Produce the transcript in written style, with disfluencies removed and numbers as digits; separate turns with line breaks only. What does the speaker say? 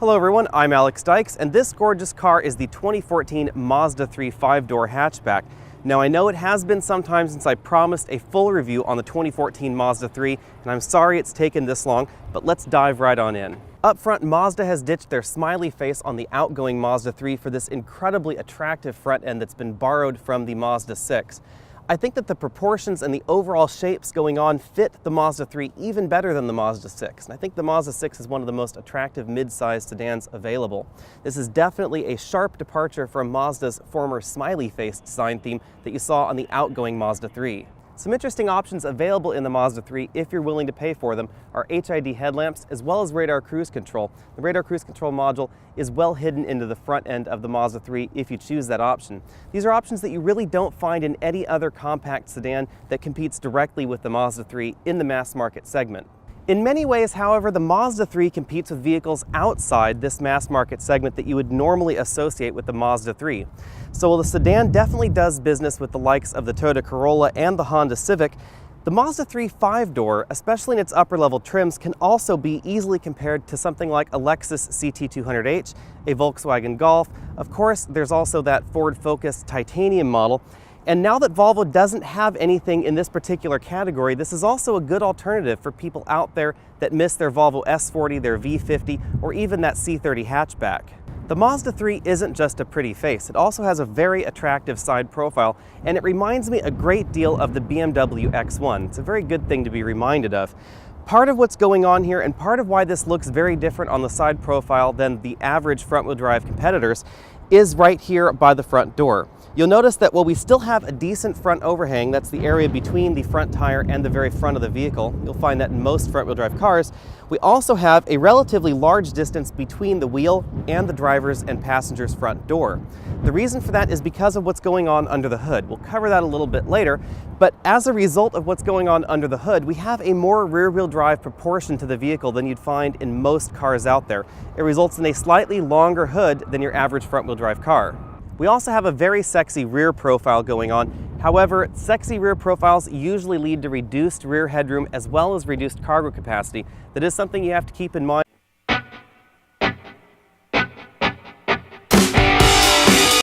Hello everyone, I'm Alex Dykes, and this gorgeous car is the 2014 Mazda 3 5-door hatchback. Now I know it has been some time since I promised a full review on the 2014 Mazda 3, and I'm sorry it's taken this long, but let's dive right on in. Up front, Mazda has ditched their smiley face on the outgoing Mazda 3 for this incredibly attractive front end that's been borrowed from the Mazda 6. I think that the proportions and the overall shapes going on fit the Mazda 3 even better than the Mazda 6. And I think the Mazda 6 is one of the most attractive mid-size sedans available. This is definitely a sharp departure from Mazda's former smiley face design theme that you saw on the outgoing Mazda 3. Some interesting options available in the Mazda 3 if you're willing to pay for them are HID headlamps as well as radar cruise control. The radar cruise control module is well hidden into the front end of the Mazda 3 if you choose that option. These are options that you really don't find in any other compact sedan that competes directly with the Mazda 3 in the mass market segment. In many ways, however, the Mazda 3 competes with vehicles outside this mass market segment that you would normally associate with the Mazda 3. So while the sedan definitely does business with the likes of the Toyota Corolla and the Honda Civic, the Mazda 3 5-door, especially in its upper level trims, can also be easily compared to something like a Lexus CT200H, a Volkswagen Golf. Of course, there's also that Ford Focus titanium model. And now that Volvo doesn't have anything in this particular category, this is also a good alternative for people out there that miss their Volvo S40, their V50, or even that C30 hatchback. The Mazda 3 isn't just a pretty face, it also has a very attractive side profile, and it reminds me a great deal of the BMW X1. It's a very good thing to be reminded of. Part of what's going on here, and part of why this looks very different on the side profile than the average front-wheel drive competitors, is right here by the front door. You'll notice that while we still have a decent front overhang, that's the area between the front tire and the very front of the vehicle, you'll find that in most front-wheel drive cars, we also have a relatively large distance between the wheel and the driver's and passenger's front door. The reason for that is because of what's going on under the hood. We'll cover that a little bit later, but as a result of what's going on under the hood, we have a more rear-wheel drive proportion to the vehicle than you'd find in most cars out there. It results in a slightly longer hood than your average front-wheel drive car. We also have a very sexy rear profile going on. However, sexy rear profiles usually lead to reduced rear headroom as well as reduced cargo capacity. That is something you have to keep in mind.